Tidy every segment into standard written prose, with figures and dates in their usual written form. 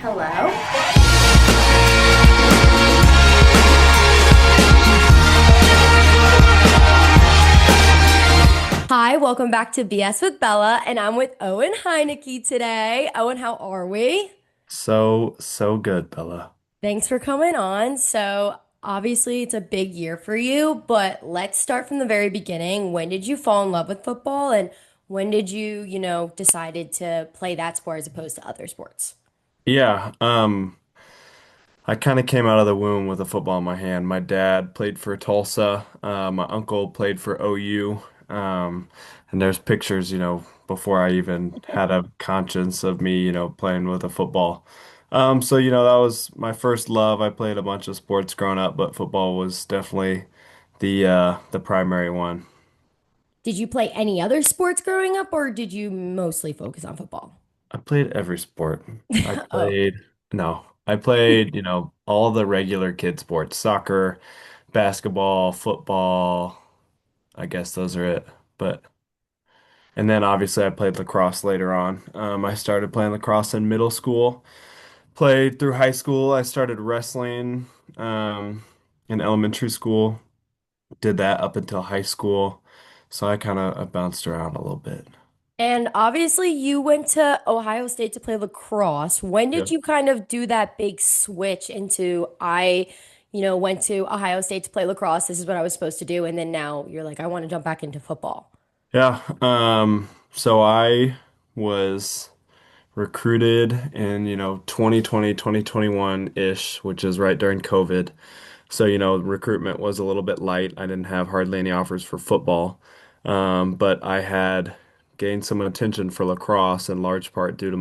Hello. Hi, welcome back to BS with Bella, and I'm with Owen Heinecke today. Owen, how are we? So good, Bella. Thanks for coming on. So, obviously, it's a big year for you, but let's start from the very beginning. When did you fall in love with football, and when did you decided to play that sport as opposed to other sports? Yeah, I kind of came out of the womb with a football in my hand. My dad played for Tulsa. My uncle played for OU. And there's pictures, before I even had a conscience of me, playing with a football. So, that was my first love. I played a bunch of sports growing up, but football was definitely the primary one. Did you play any other sports growing up, or did you mostly focus on football? I played every sport. I Oh, played, no, I played, all the regular kid sports, soccer, basketball, football. I guess those are it. But, and then obviously I played lacrosse later on. I started playing lacrosse in middle school, played through high school. I started wrestling, in elementary school, did that up until high school. So I kind of bounced around a little bit. and obviously, you went to Ohio State to play lacrosse. When did Yeah. you kind of do that big switch into went to Ohio State to play lacrosse. This is what I was supposed to do. And then now you're like, I want to jump back into football. Yeah. So I was recruited in, 2020, 2021-ish, which is right during COVID. So, recruitment was a little bit light. I didn't have hardly any offers for football. But I had gained some attention for lacrosse in large part due to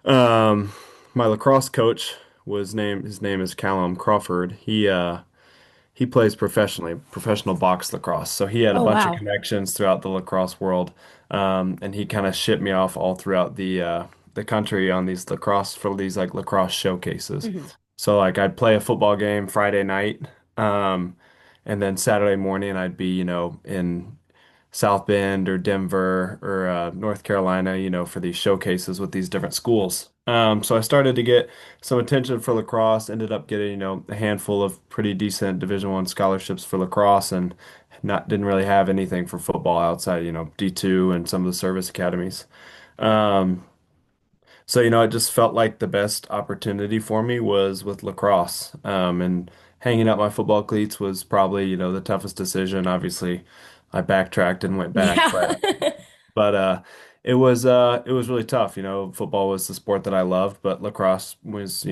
um, my lacrosse coach his name is Callum Crawford. He plays professionally, professional box lacrosse. So he had a Oh, bunch of wow. connections throughout the lacrosse world. And he kind of shipped me off all throughout the country on these lacrosse for these like lacrosse showcases. Mhm. So like I'd play a football game Friday night, and then Saturday morning I'd be, in South Bend or Denver or North Carolina, for these showcases with these different schools. So I started to get some attention for lacrosse, ended up getting, a handful of pretty decent Division I scholarships for lacrosse and not didn't really have anything for football outside, D2 and some of the service academies. Um, so, it just felt like the best opportunity for me was with lacrosse. And hanging up my football cleats was probably, the toughest decision. Obviously, I backtracked and went back, Yeah. but it was really tough. Football was the sport that I loved, but lacrosse was,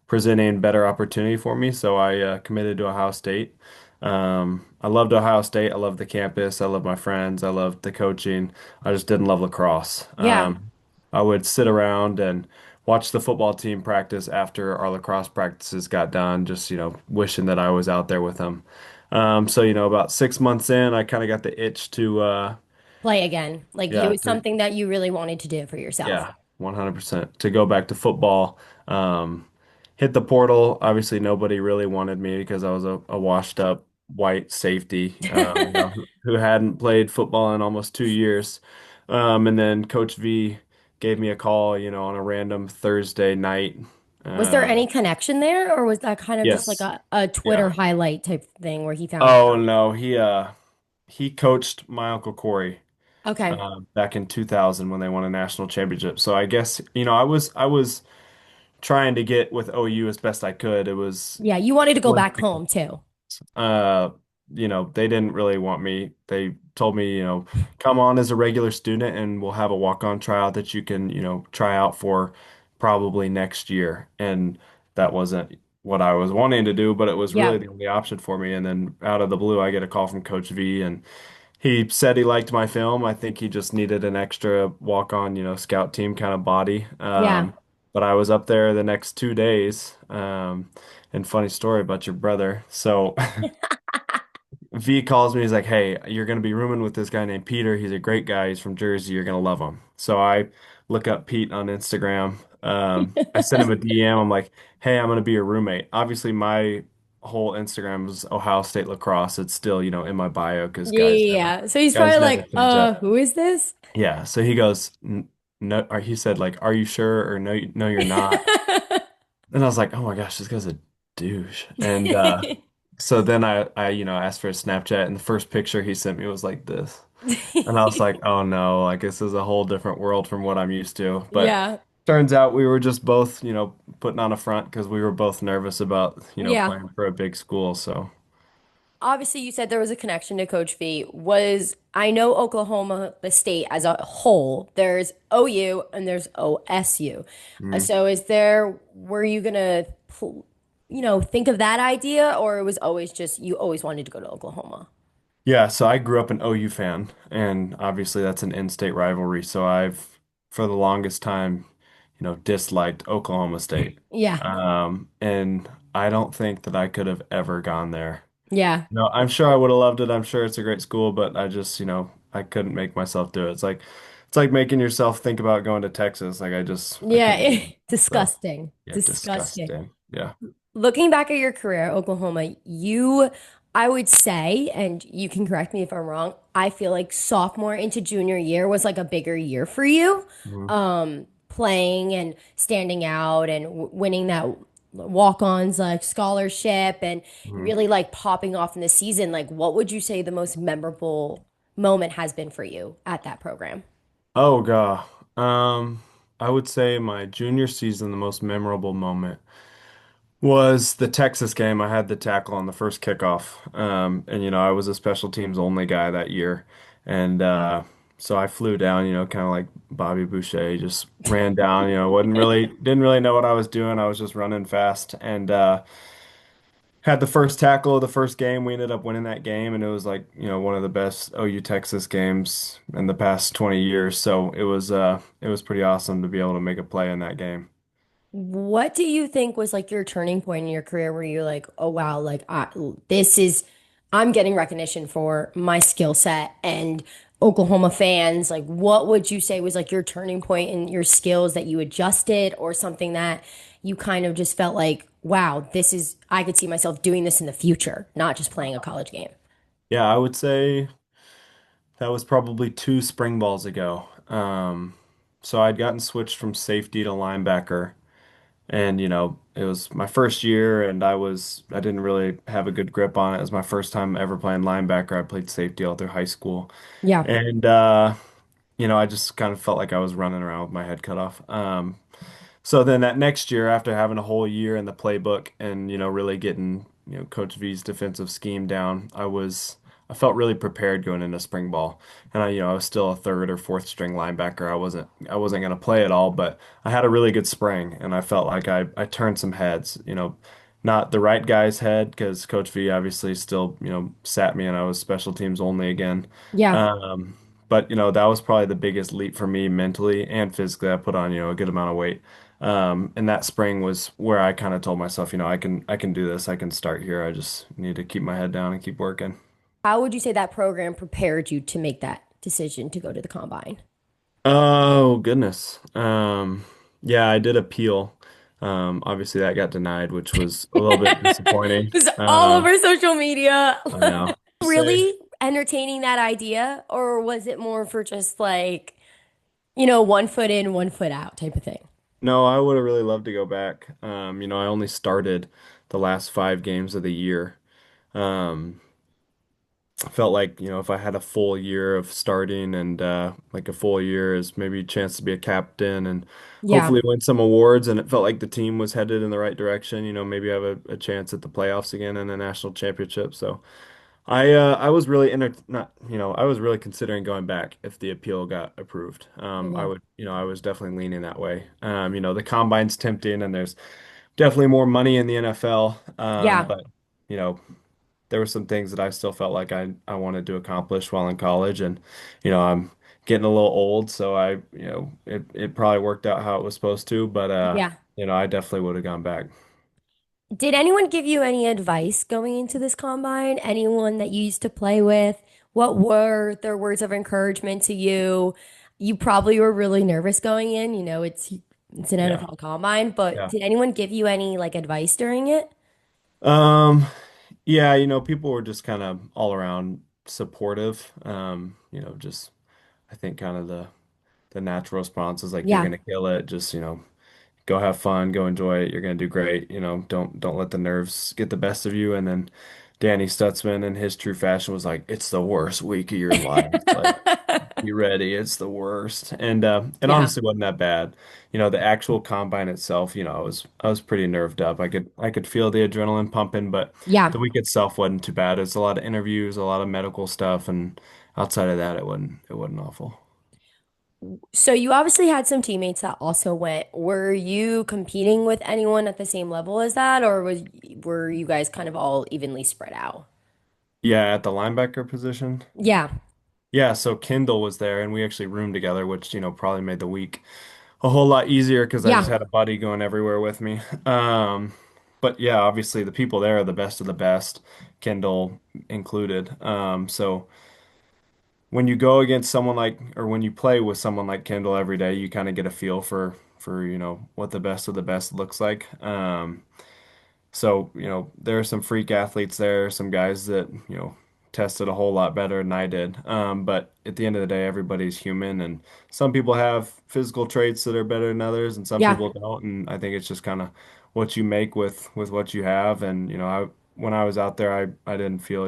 presenting better opportunity for me. So I committed to Ohio State. I loved Ohio State. I loved the campus. I loved my friends. I loved the coaching. I just didn't love lacrosse. Yeah. I would sit around and watch the football team practice after our lacrosse practices got done, just, wishing that I was out there with them. So, about 6 months in, I kind of got the itch to, Play again. Like it yeah, was something that you really wanted to do for yourself. yeah, 100% to go back to football. Um, hit the portal. Obviously, nobody really wanted me because I was a washed up white safety, who hadn't played football in almost 2 years. And then Coach V gave me a call, on a random Thursday night. Was there Um, any connection there, or was that kind of just like yes, a Twitter yeah. highlight type thing where he found you? Oh no, he coached my Uncle Corey Okay. back in 2000 when they won a national championship. So I guess, I was trying to get with OU as best I could. It was Yeah, you wanted to go one back home too. uh they didn't really want me. They told me, come on as a regular student and we'll have a walk-on tryout that you can, try out for probably next year. And that wasn't what I was wanting to do, but it was really Yeah. the only option for me. And then out of the blue, I get a call from Coach V and he said he liked my film. I think he just needed an extra walk-on, scout team kind of body. Yeah. But I was up there the next 2 days. And funny story about your brother. So V calls me. He's like, "Hey, you're gonna be rooming with this guy named Peter. He's a great guy. He's from Jersey. You're gonna love him." So I look up Pete on Instagram. I send him a DM. I'm like, "Hey, I'm gonna be your roommate." Obviously, my whole Instagram is Ohio State lacrosse. It's still, in my bio because Yeah, yeah, yeah. So he's probably guys never like, change that. who is this? Yeah. So he goes, no, or he said like, "Are you sure?" or "No, no, you're not." And I was like, "Oh my gosh, this guy's a douche." And so then I asked for a Snapchat, and the first picture he sent me was like this. And I was like, oh no, like this is a whole different world from what I'm used to. But Yeah. turns out we were just both, putting on a front because we were both nervous about, Yeah. playing for a big school. So, Obviously, you said there was a connection to Coach V. Was I know Oklahoma, the state as a whole, there's OU and there's OSU. mm. So were you gonna, think of that idea, or it was always just you always wanted to go to Oklahoma? Yeah, so I grew up an OU fan, and obviously that's an in-state rivalry. So for the longest time, disliked Oklahoma State. Yeah. And I don't think that I could have ever gone there. Yeah. No, I'm sure I would have loved it. I'm sure it's a great school, but I just, I couldn't make myself do it. It's like making yourself think about going to Texas. Like I couldn't do Yeah. it. So, Disgusting. yeah, Disgusting. disgusting. Yeah. Looking back at your career at Oklahoma, I would say, and you can correct me if I'm wrong, I feel like sophomore into junior year was like a bigger year for you, Mhm. playing and standing out and winning that walk-ons like scholarship and Mhm. really like popping off in the season. Like, what would you say the most memorable moment has been for you at that program? Oh God. I would say my junior season, the most memorable moment was the Texas game. I had the tackle on the first kickoff. And I was a special teams only guy that year. And so I flew down, kind of like Bobby Boucher, just ran down, didn't really know what I was doing. I was just running fast and had the first tackle of the first game. We ended up winning that game, and it was like, one of the best OU Texas games in the past 20 years. So it was pretty awesome to be able to make a play in that game. What do you think was like your turning point in your career where you're like, oh wow, this is, I'm getting recognition for my skill set and Oklahoma fans, like what would you say was like your turning point in your skills that you adjusted or something that you kind of just felt like, wow, I could see myself doing this in the future, not just playing a college game. Yeah, I would say that was probably two spring balls ago. So I'd gotten switched from safety to linebacker. And, it was my first year and I didn't really have a good grip on it. It was my first time ever playing linebacker. I played safety all through high school. Yeah. And, I just kind of felt like I was running around with my head cut off. So then that next year, after having a whole year in the playbook and, really getting, Coach V's defensive scheme down, I felt really prepared going into spring ball. And I was still a third or fourth string linebacker. I wasn't going to play at all, but I had a really good spring and I felt like I turned some heads, not the right guy's head because Coach V obviously still, sat me and I was special teams only again. Yeah. Um, but that was probably the biggest leap for me mentally and physically. I put on, a good amount of weight. And that spring was where I kind of told myself, I can do this. I can start here. I just need to keep my head down and keep working. How would you say that program prepared you to make that decision to go to the combine? Oh, goodness. Yeah, I did appeal. Obviously that got denied, which was a little bit disappointing. It was all over social media. I know. Say, Really entertaining that idea, or was it more for just like, one foot in, one foot out type of thing? no, I would have really loved to go back. I only started the last 5 games of the year. Um, I felt like, if I had a full year of starting and like a full year is maybe a chance to be a captain and Yeah, hopefully win some awards. And it felt like the team was headed in the right direction, maybe have a chance at the playoffs again and a national championship. So I was really not, I was really considering going back if the appeal got approved. I yeah, would, I was definitely leaning that way. The combine's tempting and there's definitely more money in the NFL. yeah. But you know, there were some things that I still felt like I wanted to accomplish while in college, and I'm getting a little old, so it probably worked out how it was supposed to, but Yeah. I definitely would have gone back. Did anyone give you any advice going into this combine? Anyone that you used to play with? What were their words of encouragement to you? You probably were really nervous going in. It's an Yeah, NFL combine, but yeah. did anyone give you any like advice during it? Um, yeah, people were just kind of all around supportive. Just I think kind of the natural response is like you're Yeah. gonna kill it. Just, go have fun, go enjoy it. You're gonna do great. Don't let the nerves get the best of you. And then Danny Stutzman in his true fashion was like, it's the worst week of your life. Like, be ready, it's the worst. And it Yeah. honestly wasn't that bad. The actual combine itself, I was pretty nerved up. I could feel the adrenaline pumping, but Yeah. the week itself wasn't too bad. It's a lot of interviews, a lot of medical stuff, and outside of that, it wasn't awful. So you obviously had some teammates that also went. Were you competing with anyone at the same level as that, or were you guys kind of all evenly spread out? Yeah, at the linebacker position. Yeah. Yeah, so Kendall was there and we actually roomed together, which, probably made the week a whole lot easier because I just Yeah. had a buddy going everywhere with me. But yeah, obviously the people there are the best of the best, Kendall included. So when you go against someone like, or when you play with someone like Kendall every day, you kind of get a feel for, what the best of the best looks like. So, there are some freak athletes there, some guys that, tested a whole lot better than I did. But at the end of the day, everybody's human, and some people have physical traits that are better than others, and some Yeah. people don't. And I think it's just kind of what you make with what you have. And, when I was out there, I didn't feel,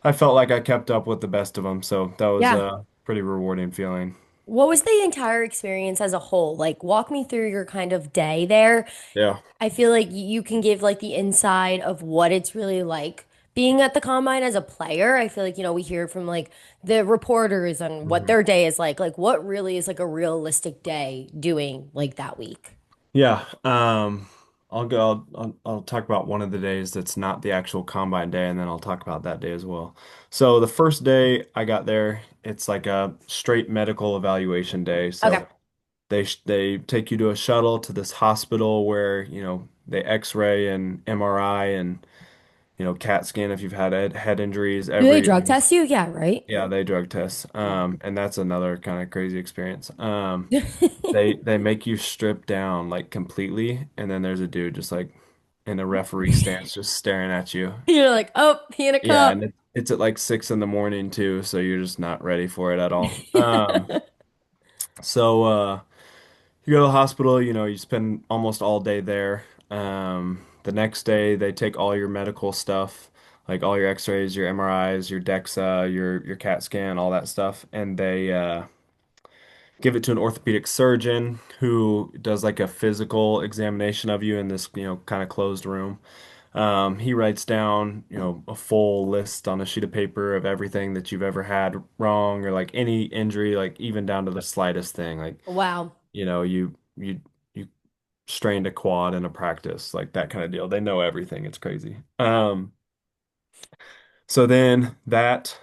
I felt like I kept up with the best of them. So that was Yeah. a pretty rewarding feeling. What was the entire experience as a whole? Like, walk me through your kind of day there. Yeah. I feel like you can give like the inside of what it's really like being at the combine as a player. I feel like, we hear from like the reporters on what Mhm. their day is like what really is like a realistic day doing like that week. Yeah, I'll talk about one of the days that's not the actual combine day, and then I'll talk about that day as well. So the first day I got there, it's like a straight medical evaluation day. Okay. So they take you to a shuttle to this hospital where, they X-ray and MRI and, CAT scan if you've had head injuries, Do they every, drug test you? Yeah, right? yeah, they drug test. And that's another kind of crazy experience. They make you strip down like completely, and then there's a dude just like in a referee stance, just staring at you. You're like, oh, he in a Yeah, cup. and it's at like 6 in the morning too, so you're just not ready for it at all. So you go to the hospital, you spend almost all day there. The next day they take all your medical stuff, like all your X-rays, your MRIs, your DEXA, your CAT scan, all that stuff, and they give it to an orthopedic surgeon who does like a physical examination of you in this, kind of closed room. He writes down, a full list on a sheet of paper of everything that you've ever had wrong or like any injury, like even down to the slightest thing. Like, Wow. you strained a quad in a practice, like that kind of deal. They know everything. It's crazy. So then that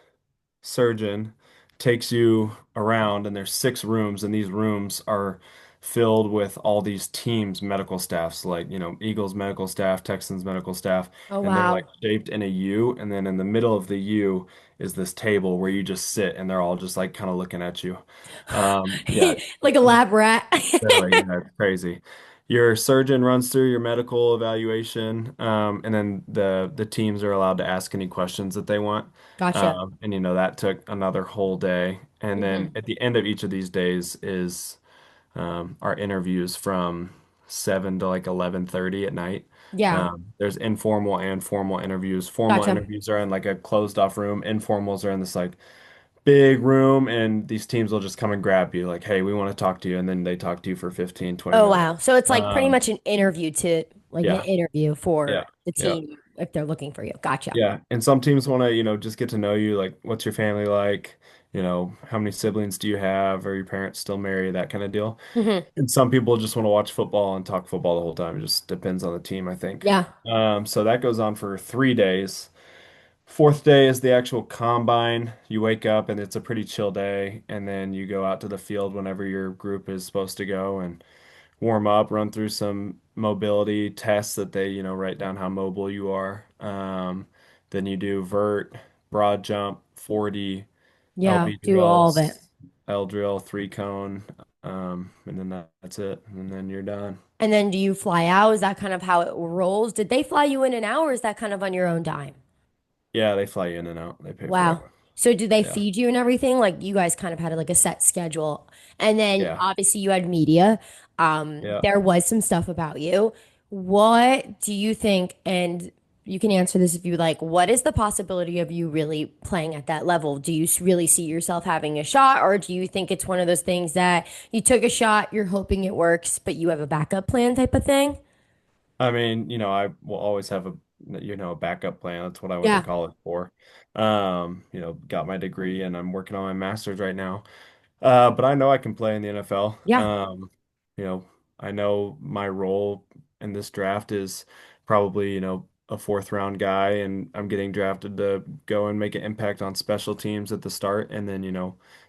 surgeon takes you around, and there's 6 rooms, and these rooms are filled with all these teams medical staffs, like, Eagles medical staff, Texans medical staff, Oh, and they're like wow. shaped in a U, and then in the middle of the U is this table where you just sit and they're all just like kind of looking at you. Yeah, Like a lab rat. literally, yeah, it's crazy. Your surgeon runs through your medical evaluation, and then the teams are allowed to ask any questions that they want. Gotcha. And that took another whole day. And then Hmm. at the end of each of these days is our interviews from 7 to like 11:30 at night. Yeah. There's informal and formal interviews. Formal Gotcha. interviews are in like a closed off room. Informals are in this like big room, and these teams will just come and grab you like, hey, we want to talk to you, and then they talk to you for 15, 20 Oh, minutes. wow. So it's like pretty Um, much an interview to like an yeah, interview yeah, for the yeah, team if they're looking for you. Gotcha. yeah. And some teams want to, just get to know you, like what's your family like, how many siblings do you have, are your parents still married, that kind of deal. Hmm. And some people just want to watch football and talk football the whole time. It just depends on the team, I think. Yeah. So that goes on for 3 days. Fourth day is the actual combine. You wake up and it's a pretty chill day, and then you go out to the field whenever your group is supposed to go and warm up, run through some mobility tests that they, write down how mobile you are. Then you do vert, broad jump, 40, Yeah. LB Do all of it. drills, L drill, 3 cone, and then that's it, and then you're done. And then do you fly out? Is that kind of how it rolls? Did they fly you in and out, or is that kind of on your own dime? Yeah, they fly you in and out. They pay for Wow. that. So did they Yeah. feed you and everything? Like you guys kind of had like a set schedule. And then Yeah. obviously you had media. Yeah. There was some stuff about you. What do you think, and you can answer this if you like, what is the possibility of you really playing at that level? Do you really see yourself having a shot, or do you think it's one of those things that you took a shot, you're hoping it works, but you have a backup plan type of thing? I mean, I will always have a backup plan. That's what I went to Yeah. college for. Got my degree and I'm working on my master's right now. But I know I can play in the NFL. Yeah. You know, I know my role in this draft is probably, a fourth round guy, and I'm getting drafted to go and make an impact on special teams at the start, and then,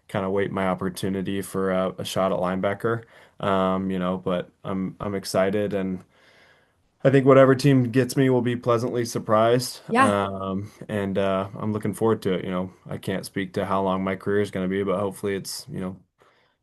kind of wait my opportunity for a shot at linebacker. But I'm excited, and I think whatever team gets me will be pleasantly surprised. Yeah. And I'm looking forward to it. I can't speak to how long my career is going to be, but hopefully it's,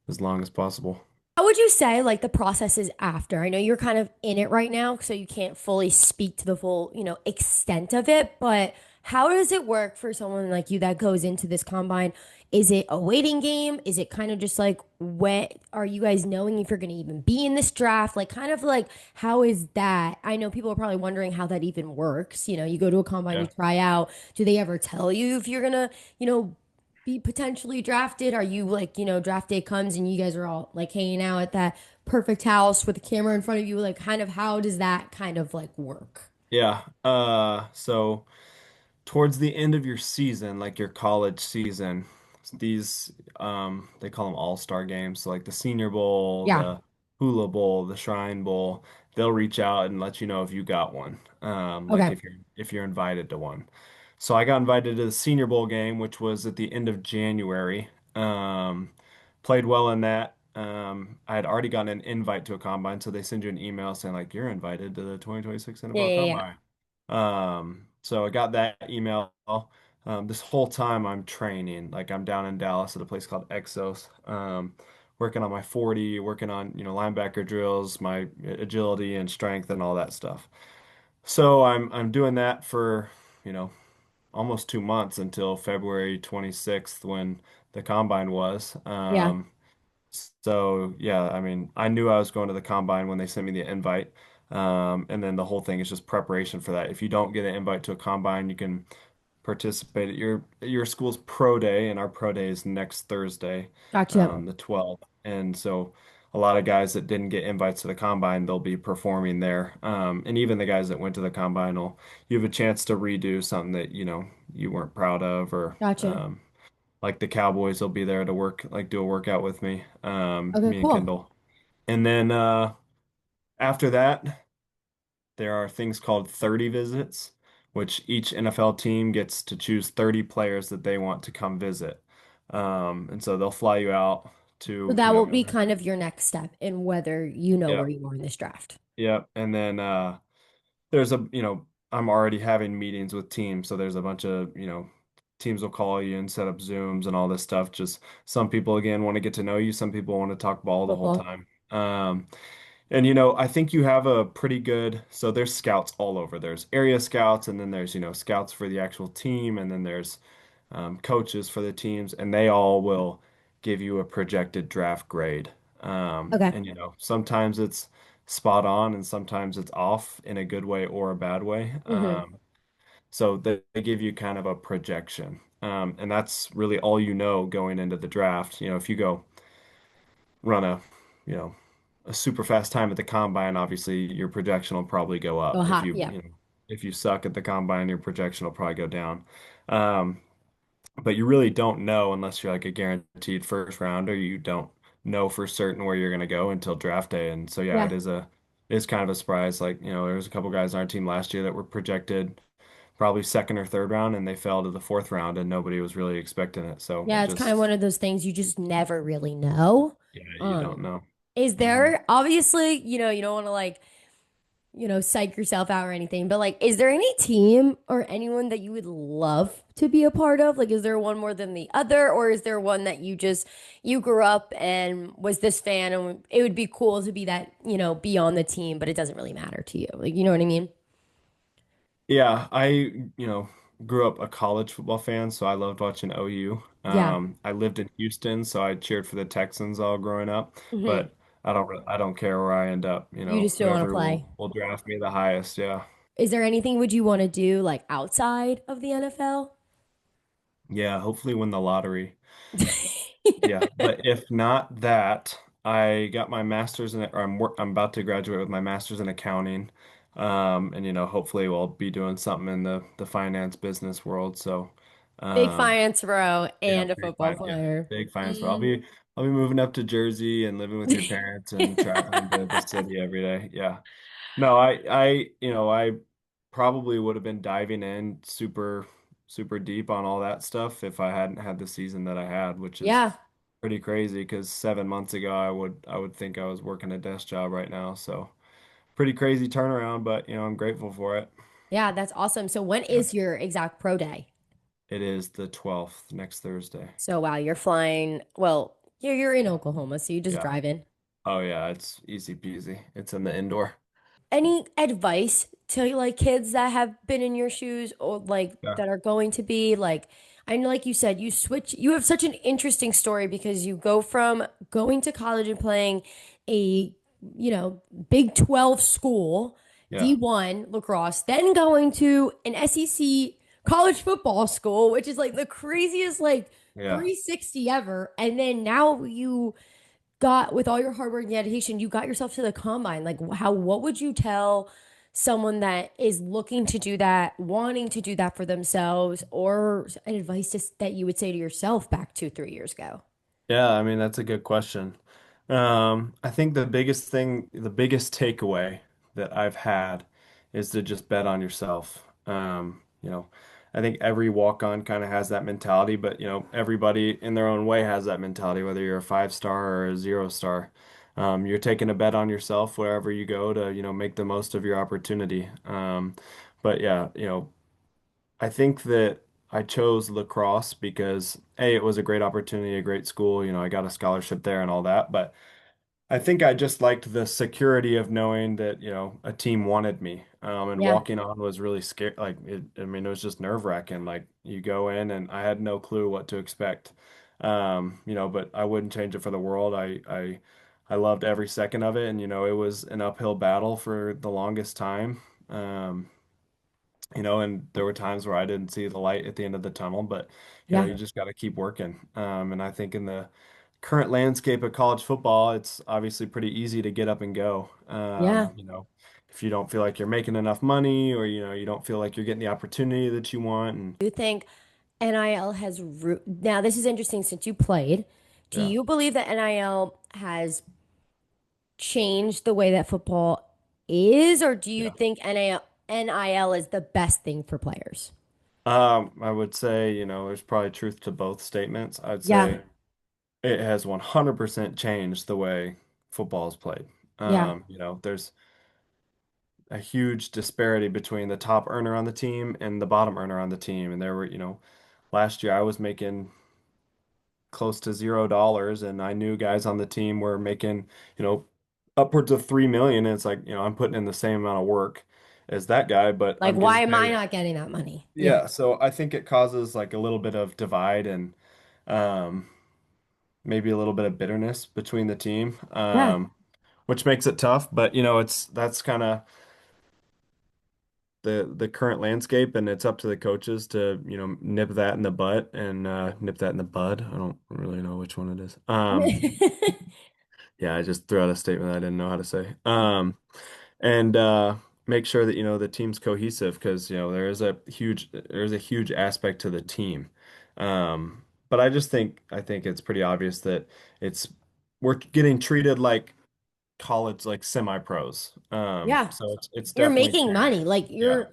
as long as possible. How would you say like the process is after? I know you're kind of in it right now, so you can't fully speak to the full, extent of it, but how does it work for someone like you that goes into this combine? Is it a waiting game? Is it kind of just like what are you guys knowing if you're going to even be in this draft? Like kind of like how is that? I know people are probably wondering how that even works. You go to a combine, you Yeah. try out. Do they ever tell you if you're gonna, be potentially drafted? Are you like, draft day comes and you guys are all like hanging out at that perfect house with the camera in front of you? Like, kind of how does that kind of like work? Yeah. So towards the end of your season, like your college season, these they call them all-star games. So like the Senior Bowl, Yeah. the Hula Bowl, the Shrine Bowl, they'll reach out and let you know if you got one. Like Okay. if you're invited to one. So I got invited to the Senior Bowl game, which was at the end of January. Played well in that. I had already gotten an invite to a combine, so they send you an email saying like you're invited to the 2026 Yeah, NFL yeah, yeah. Combine. So I got that email. This whole time I'm training, like I'm down in Dallas at a place called Exos, working on my 40, working on, linebacker drills, my agility and strength and all that stuff. So I'm doing that for, you know, almost 2 months until February 26th when the combine was. Yeah. So yeah, I mean, I knew I was going to the combine when they sent me the invite. And then the whole thing is just preparation for that. If you don't get an invite to a combine, you can participate at your school's pro day, and our pro day is next Thursday, Gotcha. the 12th. And so a lot of guys that didn't get invites to the combine, they'll be performing there. And even the guys that went to the combine will you have a chance to redo something that, you weren't proud of, or Gotcha. like the Cowboys will be there to do a workout with me, Okay, me and cool. Kendall. And then after that, there are things called 30 visits, which each NFL team gets to choose 30 players that they want to come visit. And so they'll fly you out So to, that will be kind of your next step in whether you know yeah, where you are in this draft. yeah. And then I'm already having meetings with teams, so there's a bunch of, teams will call you and set up Zooms and all this stuff. Just some people again want to get to know you, some people want to talk ball the whole Football. time. And I think you have a pretty good, so there's scouts all over. There's area scouts, and then there's, scouts for the actual team, and then there's coaches for the teams, and they all will give you a projected draft grade. Okay. And sometimes it's spot on, and sometimes it's off in a good way or a bad way. Mm-hmm. So they give you kind of a projection, and that's really all going into the draft. If you go run you know, a super fast time at the combine, obviously your projection will probably go Go up. If hot. you, Yeah. if you suck at the combine, your projection will probably go down. Um, but you really don't know unless you're like a guaranteed first rounder. You don't know for certain where you're going to go until draft day. And so, yeah, Yeah. it's kind of a surprise. Like, there was a couple guys on our team last year that were projected probably second or third round, and they fell to the fourth round, and nobody was really expecting it. So it Yeah, it's kind of just, one of those things you just never really know. yeah, you don't Um, know. is Hmm. there obviously, you don't want to like psych yourself out or anything, but like, is there any team or anyone that you would love to be a part of? Like, is there one more than the other, or is there one that you grew up and was this fan and it would be cool to be that, be on the team, but it doesn't really matter to you? Like, you know what I mean? Yeah, you grew up a college football fan, so I loved watching OU. Yeah. I lived in Houston, so I cheered for the Texans all growing up. Hmm. But I don't care where I end up. You just don't want to Whoever play. will draft me the highest. Yeah, Is there anything would you want to do like outside of the NFL? yeah. Hopefully win the lottery. Yeah, but if not that, I got my master's in, or I'm about to graduate with my master's in accounting. And hopefully we'll be doing something in the finance business world. So, Big um, finance bro yeah, and a football yeah, player. big finance. But Mm. I'll be moving up to Jersey and living with your parents and traveling to the city every day. Yeah. No, I probably would have been diving in super deep on all that stuff if I hadn't had the season that I had, which is Yeah. pretty crazy because 7 months ago I would think I was working a desk job right now. So pretty crazy turnaround, but I'm grateful for it. Yeah, that's awesome. So when Yeah. is your exact pro day? It is the 12th next Thursday. So wow, you're flying. Well, you're in Oklahoma, so you just Yeah. drive in. Oh yeah, it's easy peasy. It's in the indoor. Any advice to like kids that have been in your shoes or like Yeah. that are going to be like I know like you said you have such an interesting story because you go from going to college and playing a Big 12 school, Yeah. D1 lacrosse, then going to an SEC college football school, which is like the craziest like Yeah. 360 ever, and then now you got with all your hard work and dedication, you got yourself to the combine. Like what would you tell someone that is looking to do that, wanting to do that for themselves, or an advice that you would say to yourself back 2, 3 years ago? Yeah, I mean that's a good question. I think the biggest takeaway that I've had is to just bet on yourself. I think every walk-on kind of has that mentality, but everybody in their own way has that mentality, whether you're a 5 star or a 0 star. You're taking a bet on yourself wherever you go to, make the most of your opportunity. But yeah, I think that I chose lacrosse because A, it was a great opportunity, a great school, I got a scholarship there and all that, but I think I just liked the security of knowing that, a team wanted me. And Yeah. walking on was really scary. I mean, it was just nerve-wracking. Like you go in and I had no clue what to expect. But I wouldn't change it for the world. I loved every second of it. And, it was an uphill battle for the longest time. Um, and there were times where I didn't see the light at the end of the tunnel, but Yeah. you just got to keep working. And I think in the current landscape of college football, it's obviously pretty easy to get up and go. Yeah. If you don't feel like you're making enough money or you don't feel like you're getting the opportunity that you want, and Do you think NIL now this is interesting since you played. Do yeah, you believe that NIL has changed the way that football is, or do you yeah. think NIL is the best thing for players? I would say, there's probably truth to both statements. I'd Yeah. say it has 100% changed the way football is played. Yeah. There's a huge disparity between the top earner on the team and the bottom earner on the team. And there were, last year I was making close to $0, and I knew guys on the team were making, upwards of 3 million. And it's like, I'm putting in the same amount of work as that guy, but Like, I'm why getting am I paid. not getting that money? Yeah. Yeah, so I think it causes like a little bit of divide and um, maybe a little bit of bitterness between the team, Yeah. which makes it tough. But that's kind of the current landscape, and it's up to the coaches to nip that in the butt and nip that in the bud. I don't really know which one it is. Yeah, I just threw out a statement that I didn't know how to say. And make sure that the team's cohesive because there is a huge aspect to the team. But I think it's pretty obvious that it's we're getting treated like college, like semi-pros. Yeah. So it's You're definitely making changed. money. Like Yeah.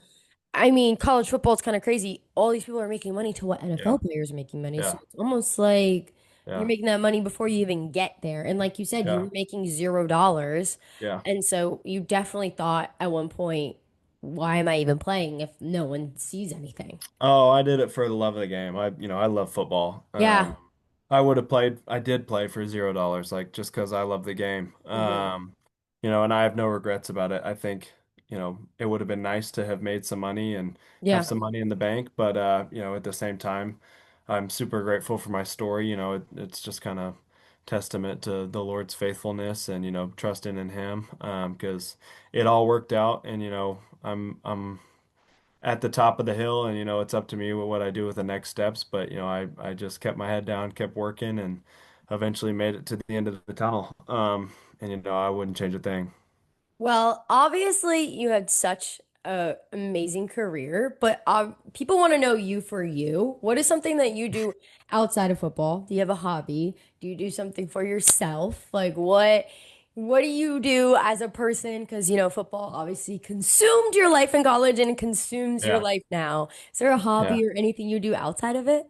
I mean, college football is kind of crazy. All these people are making money to what Yeah. NFL players are making money. So Yeah. it's almost like you're Yeah. making that money before you even get there. And like you said, you Yeah. were making $0. Yeah. And so you definitely thought at one point, why am I even playing if no one sees anything? Oh, I did it for the love of the game. I love football. Yeah. I did play for $0, like just because I love the game. Hmm. And I have no regrets about it. I think it would have been nice to have made some money and have Yeah. some money in the bank, but at the same time, I'm super grateful for my story. It's just kind of testament to the Lord's faithfulness and trusting in Him, because it all worked out, and I'm at the top of the hill, and it's up to me what I do with the next steps. But I just kept my head down, kept working, and eventually made it to the end of the tunnel. And I wouldn't change a thing. Well, obviously, you had such a amazing career, but people want to know you for you. What is something that you do outside of football? Do you have a hobby? Do you do something for yourself? Like what do you do as a person? Because football obviously consumed your life in college and consumes your Yeah. life now. Is there a Yeah. hobby or anything you do outside of it?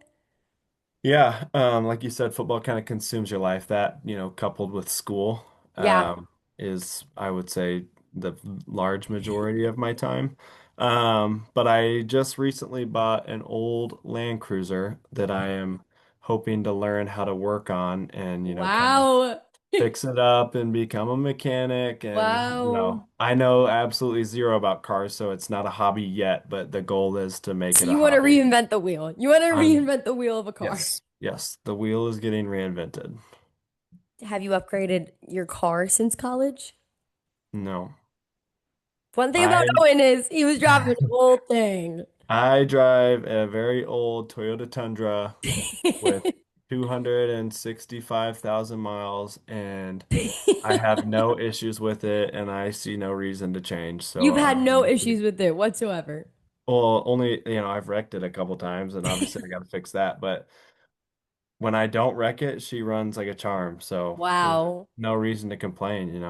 Yeah, like you said, football kind of consumes your life. That, coupled with school, Yeah. is, I would say, the large majority of my time. But I just recently bought an old Land Cruiser that I am hoping to learn how to work on and, kind of Wow. fix it up and become a mechanic. And, Wow. I know absolutely zero about cars, so it's not a hobby yet, but the goal is to make So it a you want to hobby. reinvent the wheel. You want to I'm reinvent the wheel of a car. Yes, yes, the wheel is getting reinvented. Have you upgraded your car since college? No. One thing about I Owen is he was driving an old thing. I drive a very old Toyota Tundra with 265,000 miles, and I have no issues with it, and I see no reason to change. So You've had no issues with it whatsoever. well, only, I've wrecked it a couple times, and obviously I got to fix that, but when I don't wreck it, she runs like a charm. So there's Wow. no reason to complain.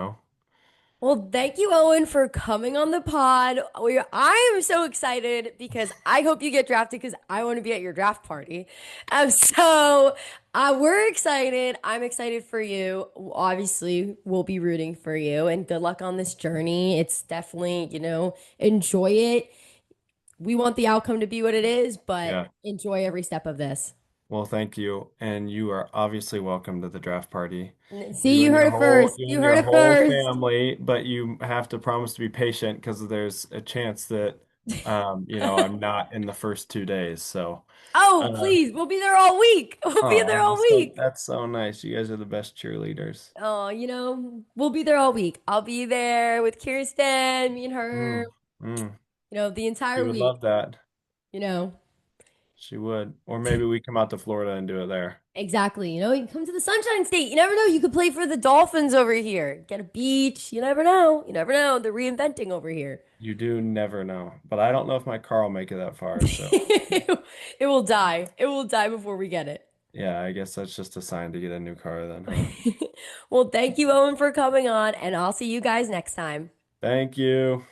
Well, thank you, Owen, for coming on the pod. I am so excited because I hope you get drafted because I want to be at your draft party. We're excited. I'm excited for you. Obviously, we'll be rooting for you and good luck on this journey. It's definitely, enjoy it. We want the outcome to be what it is, but Yeah. enjoy every step of this. Well, thank you. And you are obviously welcome to the draft party. See, you heard it first. You You and heard your it whole first. family, but you have to promise to be patient because there's a chance that I'm not in the first 2 days. So Oh, uh please. We'll be there all week. We'll be there oh, all week. that's so nice. You guys are the best cheerleaders. Oh, we'll be there all week. I'll be there with Kirsten, me and her, Mm, mm. the She entire would week, love that. you know. She would. Or maybe we come out to Florida and do it there. Exactly. You can come to the Sunshine State. You never know. You could play for the Dolphins over here. Get a beach. You never know. You never know. They're reinventing over here. You do never know. But I don't know if my car will make it that far, so It will die. It will die before we get it. yeah, I guess that's just a sign to get a new car then, huh? Well, thank you, Owen, for coming on, and I'll see you guys next time. Thank you.